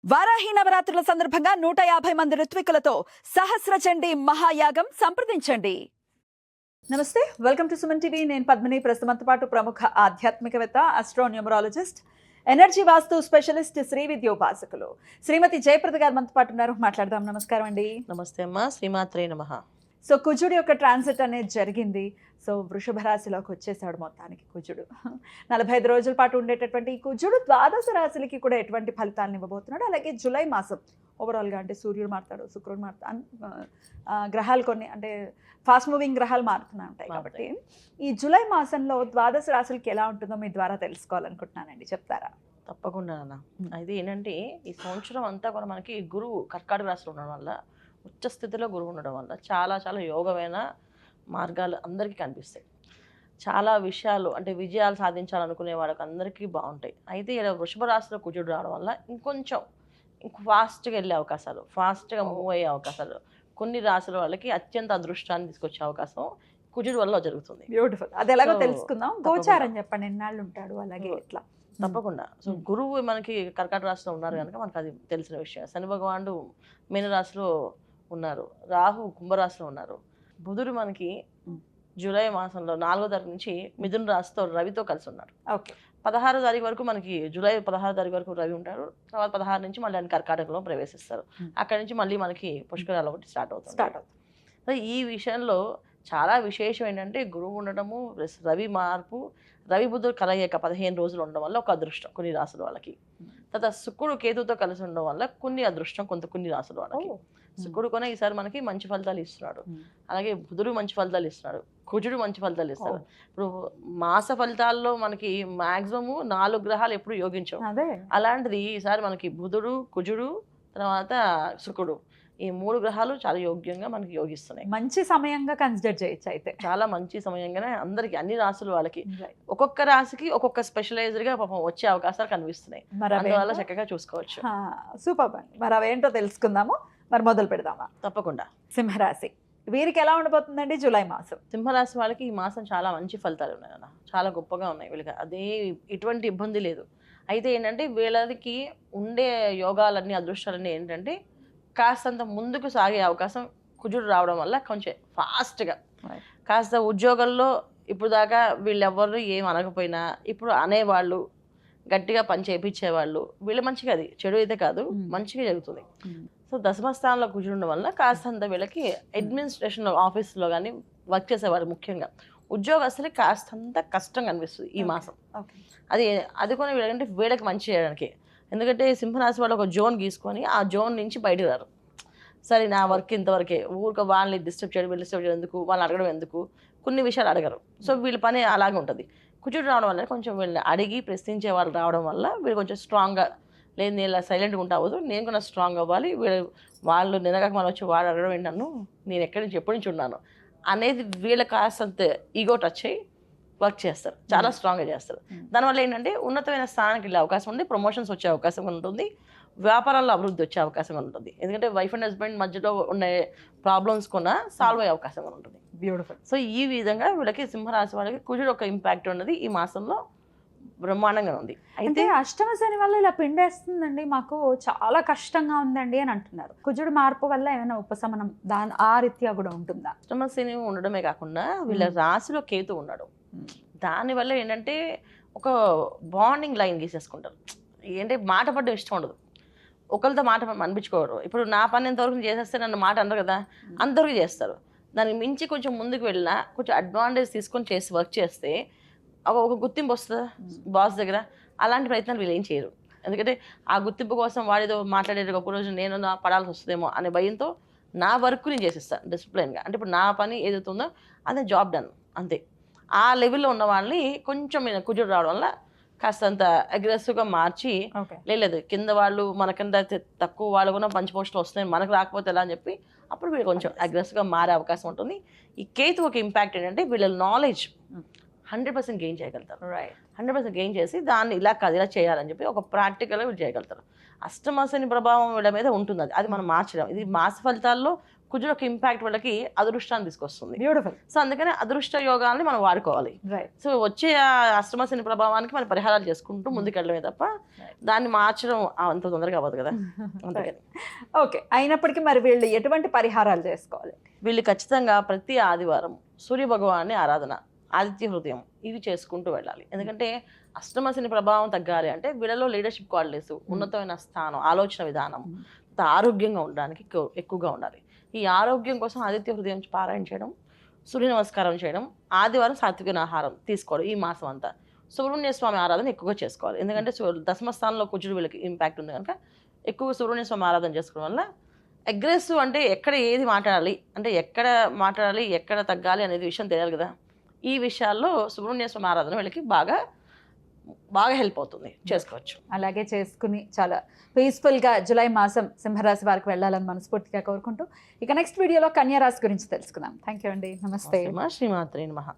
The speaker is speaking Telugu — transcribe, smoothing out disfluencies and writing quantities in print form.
వారాహి నవరాత్రుల సందర్భంగా 150 మంది ఋత్వికులతో సహస్ర చండీ మహాయాగం సంప్రదించండి. నమస్తే, వెల్కమ్ టు సుమన్ టీవీ. నేను పద్మిని. ప్రస్తుతంతో పాటు ప్రముఖ ఆధ్యాత్మికవేత్త, ఆస్ట్రోన్యూమరాలజిస్ట్, ఎనర్జీ వాస్తు స్పెషలిస్ట్, శ్రీ విద్యోపాసకులు శ్రీమతి జయప్రద గారు మనతో పాటు ఉన్నారు. మాట్లాడదాం. నమస్కారం అండి. నమస్తే అమ్మా, శ్రీమాత్రే నమః. సో కుజుడు యొక్క ట్రాన్సిట్ అనేది జరిగింది. సో వృషభ రాశిలోకి వచ్చేసాడు మొత్తానికి కుజుడు. 45 రోజుల పాటు ఉండేటటువంటి ఈ కుజుడు ద్వాదశ రాశులకి కూడా ఎటువంటి ఫలితాలను ఇవ్వబోతున్నాడు. అలాగే జూలై మాసం ఓవరాల్గా అంటే సూర్యుడు మారుతాడు, శుక్రుడు మారుతాడు, గ్రహాలు కొన్ని అంటే ఫాస్ట్ మూవింగ్ గ్రహాలు మారుతూనే ఉంటాయి. కాబట్టి ఈ జూలై మాసంలో ద్వాదశ రాశులకి ఎలా ఉంటుందో మీ ద్వారా తెలుసుకోవాలనుకుంటున్నానండి, చెప్తారా? తప్పకుండా అన్న. అయితే ఏంటంటే ఈ సంవత్సరం అంతా కూడా మనకి గురువు కర్కాటక రాశిలో ఉండడం వల్ల, ఉచ్చ స్థితిలో గురువు ఉండడం వల్ల చాలా చాలా యోగమైన మార్గాలు అందరికీ కనిపిస్తాయి. చాలా విషయాలు అంటే విజయాలు సాధించాలనుకునే వాళ్ళకి అందరికీ బాగుంటాయి. అయితే ఇలా వృషభ రాశిలో కుజుడు రావడం వల్ల ఇంకొంచెం ఫాస్ట్గా వెళ్ళే అవకాశాలు, ఫాస్ట్గా మూవ్ అయ్యే అవకాశాలు, కొన్ని రాశుల వాళ్ళకి అత్యంత అదృష్టాన్ని తీసుకొచ్చే అవకాశం కుజుడు వల్ల జరుగుతుంది. బ్యూటిఫుల్. అది ఎలాగో తెలుసుకుందాం. గోచారం చెప్పండి, ఎన్నాళ్ళు ఉంటాడు, అలాగే ఎట్లా? తప్పకుండా. సో గురువు మనకి కర్కాటక రాశిలో ఉన్నారు కనుక మనకు అది తెలిసిన విషయం. శని భగవానుడు మీనరాశిలో ఉన్నారు, రాహు కుంభరాశిలో ఉన్నారు, బుధుడు మనకి జూలై మాసంలో 4వ తారీఖు నుంచి మిథున రాశితో రవితో కలిసి ఉన్నారు. ఓకే. 16వ తారీఖు వరకు మనకి జూలై 16వ తారీఖు వరకు రవి ఉంటారు. తర్వాత 16 నుంచి మళ్ళీ ఆయన కర్కాటకలో ప్రవేశిస్తారు. అక్కడి నుంచి మళ్ళీ మనకి పుష్కరాలు ఒకటి స్టార్ట్ అవుతుంది. సో ఈ విషయంలో చాలా విశేషం ఏంటంటే గురువు ఉండడము, రవి మార్పు, రవి బుధుడు కలయిక 15 రోజులు ఉండడం వల్ల ఒక అదృష్టం కొన్ని రాసుల వాళ్ళకి. తర్వాత శుక్రుడు కేతుతో కలిసి ఉండడం వల్ల కొన్ని అదృష్టం కొన్ని రాసుల వాళ్ళకి. శుక్రుడు కూడా ఈసారి మనకి మంచి ఫలితాలు ఇస్తున్నాడు. అలాగే బుధుడు మంచి ఫలితాలు ఇస్తున్నాడు, కుజుడు మంచి ఫలితాలు ఇస్తాడు. ఇప్పుడు మాస ఫలితాల్లో మనకి మాక్సిమము 4 గ్రహాలు ఎప్పుడు యోగించవు. అలాంటిది ఈసారి మనకి బుధుడు, కుజుడు, తర్వాత శుక్రుడు, ఈ 3 గ్రహాలు చాలా యోగ్యంగా మనకి యోగిస్తున్నాయి. మంచి సమయంగా కన్సిడర్ చేయొచ్చు. అయితే చాలా మంచి సమయంగానే అందరికి, అన్ని రాసుల వాళ్ళకి, ఒక్కొక్క రాశికి ఒక్కొక్క స్పెషలైజ్డ్ గా పాపం వచ్చే అవకాశాలు కనిపిస్తున్నాయి. అందువల్ల చక్కగా చూసుకోవచ్చు. సూపర్ అండి. మరి అవేంటో తెలుసుకుందాము. మరి మొదలు పెడదామా? తప్పకుండా. సింహరాశి వీరికి ఎలా ఉండబోతుందండి జూలై మాసం? సింహరాశి వాళ్ళకి ఈ మాసం చాలా మంచి ఫలితాలు ఉన్నాయి అన్న, చాలా గొప్పగా ఉన్నాయి వీళ్ళకి. అదే ఎటువంటి ఇబ్బంది లేదు. అయితే ఏంటంటే వీళ్ళకి ఉండే యోగాలన్నీ, అదృష్టాలన్నీ ఏంటంటే కాస్తంత ముందుకు సాగే అవకాశం కుజుడు రావడం వల్ల కొంచెం ఫాస్ట్గా, కాస్త ఉద్యోగాల్లో ఇప్పుడు దాకా వీళ్ళెవ్వరు ఏం అనకపోయినా ఇప్పుడు అనేవాళ్ళు, గట్టిగా పని చేయించేవాళ్ళు, వీళ్ళు మంచిగా, అది చెడు అయితే కాదు, మంచిగా జరుగుతుంది. సో దశమస్థానంలో కుజుడు ఉండడం వల్ల కాస్తంత వీళ్ళకి అడ్మినిస్ట్రేషన్ ఆఫీస్లో కానీ వర్క్ చేసేవాళ్ళు, ముఖ్యంగా ఉద్యోగస్తులకి కాస్తంత కష్టంగా అనిపిస్తుంది ఈ మాసం. అది కూడా వీళ్ళకంటే వీళ్ళకి మంచి చేయడానికి. ఎందుకంటే సింహరాశి వాళ్ళు ఒక జోన్ గీసుకొని ఆ జోన్ నుంచి బయటకు రారు. సరే నా వర్క్ ఇంతవరకే, ఊరిక వాళ్ళని డిస్టర్బ్ చేయడం, వీళ్ళు డిస్టర్బ్ చేయడం ఎందుకు, వాళ్ళని అడగడం ఎందుకు, కొన్ని విషయాలు అడగరు. సో వీళ్ళ పని అలాగే ఉంటుంది. కుజుడు రావడం వల్ల కొంచెం వీళ్ళని అడిగి ప్రశ్నించే వాళ్ళు రావడం వల్ల వీళ్ళు కొంచెం స్ట్రాంగ్గా, లేదు నేను ఇలా సైలెంట్గా ఉంటావద్దు, నేను కూడా స్ట్రాంగ్ అవ్వాలి, వాళ్ళు నినగాక మనం వచ్చి వాడు అడగడం ఏంటి, నన్ను నేను ఎక్కడి నుంచి ఎప్పటి నుంచి ఉన్నాను అనేది వీళ్ళకి కాస్తంత ఈగో టచ్ అయ్యి వర్క్ చేస్తారు, చాలా స్ట్రాంగ్గా చేస్తారు. దానివల్ల ఏంటంటే ఉన్నతమైన స్థానానికి వెళ్ళే అవకాశం ఉంది, ప్రమోషన్స్ వచ్చే అవకాశం ఉంటుంది, వ్యాపారాల్లో అభివృద్ధి వచ్చే అవకాశం ఉంటుంది. ఎందుకంటే వైఫ్ అండ్ హస్బెండ్ మధ్యలో ఉండే ప్రాబ్లమ్స్ కూడా సాల్వ్ అయ్యే అవకాశం ఉంటుంది. బ్యూటిఫుల్. సో ఈ విధంగా వీళ్ళకి సింహరాశి వాళ్ళకి కుజుడు ఒక ఇంపాక్ట్ ఉన్నది ఈ మాసంలో బ్రహ్మాండంగా ఉంది. అయితే అష్టమ శని వల్ల ఇలా పిండేస్తుందండి, మాకు చాలా కష్టంగా ఉందండి అని అంటున్నారు. కుజుడు మార్పు వల్ల ఏమైనా ఉపశమనం ఆ రీత్యా కూడా ఉంటుందా? అష్టమ శని ఉండడమే కాకుండా వీళ్ళ రాశిలో కేతు ఉన్నాడు. దానివల్ల ఏంటంటే ఒక బాండింగ్ లైన్ గీసేసుకుంటారు. ఏంటంటే మాట పడ్డం ఇష్టం ఉండదు, ఒకరితో మాట అనిపించుకోరు. ఇప్పుడు నా పని ఎంతవరకు చేసేస్తే నన్ను మాట అనరు కదా, అందరికీ చేస్తారు. దానికి మించి కొంచెం ముందుకు వెళ్ళినా కొంచెం అడ్వాంటేజ్ తీసుకొని చేసి వర్క్ చేస్తే ఒక గుర్తింపు వస్తుందా బాస్ దగ్గర. అలాంటి ప్రయత్నాలు వీళ్ళు ఏం చేయరు. ఎందుకంటే ఆ గుర్తింపు కోసం వాడితో మాట్లాడేది ఒకరోజు నేను నా పడాల్సి వస్తుందేమో అనే భయంతో నా వర్క్ నేను చేసేస్తాను డిసిప్లిన్గా. అంటే ఇప్పుడు నా పని ఏదైతే ఉందో అదే జాబ్ డన్, అంతే. ఆ లెవెల్లో ఉన్న వాళ్ళని కొంచెం కుజుడు రావడం వల్ల కాస్తంత అగ్రెసివ్గా మార్చి, లేదు కింద వాళ్ళు మనకింద తక్కువ వాళ్ళు కూడా మంచి పోస్టులు వస్తున్నాయి, మనకు రాకపోతే ఎలా అని చెప్పి అప్పుడు వీళ్ళు కొంచెం అగ్రెసివ్గా మారే అవకాశం ఉంటుంది. ఈ కేతు ఒక ఇంపాక్ట్ ఏంటంటే వీళ్ళ నాలెడ్జ్ 100% గెయిన్ చేయగలుగుతారు. 100% గెయిన్ చేసి దాన్ని ఇలా కాదు ఇలా చేయాలని చెప్పి ఒక ప్రాక్టికల్గా వీళ్ళు చేయగలుగుతారు. అష్టమ శని ప్రభావం వీళ్ళ మీద ఉంటుంది, అది మనం మార్చడం. ఇది మాస ఫలితాల్లో కుజుడు యొక్క ఇంపాక్ట్ వాళ్ళకి అదృష్టాన్ని తీసుకొస్తుంది. బ్యూటిఫుల్. సో అందుకని అదృష్ట యోగాల్ని మనం వాడుకోవాలి. రైట్. సో వచ్చే ఆ అష్టమ శని ప్రభావానికి మనం పరిహారాలు చేసుకుంటూ ముందుకెళ్ళడమే తప్ప దాన్ని మార్చడం అంత తొందరగా అవ్వదు కదా. అందుకని ఓకే, అయినప్పటికీ మరి వీళ్ళు ఎటువంటి పరిహారాలు చేసుకోవాలి? వీళ్ళు ఖచ్చితంగా ప్రతి ఆదివారం సూర్య భగవాన్ని ఆరాధన, ఆదిత్య హృదయం ఇవి చేసుకుంటూ వెళ్ళాలి. ఎందుకంటే అష్టమ శని ప్రభావం తగ్గాలి అంటే వీళ్ళలో లీడర్షిప్ క్వాలిటీస్, ఉన్నతమైన స్థానం, ఆలోచన విధానం, ఆరోగ్యంగా ఉండడానికి ఎక్కువగా ఉండాలి. ఈ ఆరోగ్యం కోసం ఆదిత్య హృదయం పారాయణ చేయడం, సూర్య నమస్కారం చేయడం, ఆదివారం సాత్విక ఆహారం తీసుకోవడం, ఈ మాసం అంతా సుబ్రహ్మణ్య స్వామి ఆరాధన ఎక్కువగా చేసుకోవాలి. ఎందుకంటే దశమ స్థానంలో కుజుడు వీళ్ళకి ఇంపాక్ట్ ఉంది కనుక ఎక్కువ సుబ్రహ్మణ్య స్వామి ఆరాధన చేసుకోవడం వల్ల అగ్రెసివ్ అంటే ఎక్కడ ఏది మాట్లాడాలి, అంటే ఎక్కడ మాట్లాడాలి, ఎక్కడ తగ్గాలి అనేది విషయం తెలియాలి కదా. ఈ విషయాల్లో సుబ్రహ్మణ్య స్వామి ఆరాధన వీళ్ళకి బాగా హెల్ప్ అవుతుంది, చేసుకోవచ్చు. అలాగే చేసుకుని చాలా పీస్ఫుల్గా జూలై మాసం సింహరాశి వారికి వెళ్ళాలని మనస్ఫూర్తిగా కోరుకుంటూ ఇక నెక్స్ట్ వీడియోలో కన్యా రాశి గురించి తెలుసుకుందాం. థ్యాంక్ యూ అండి. నమస్తే. శ్రీమాత్రే నమః.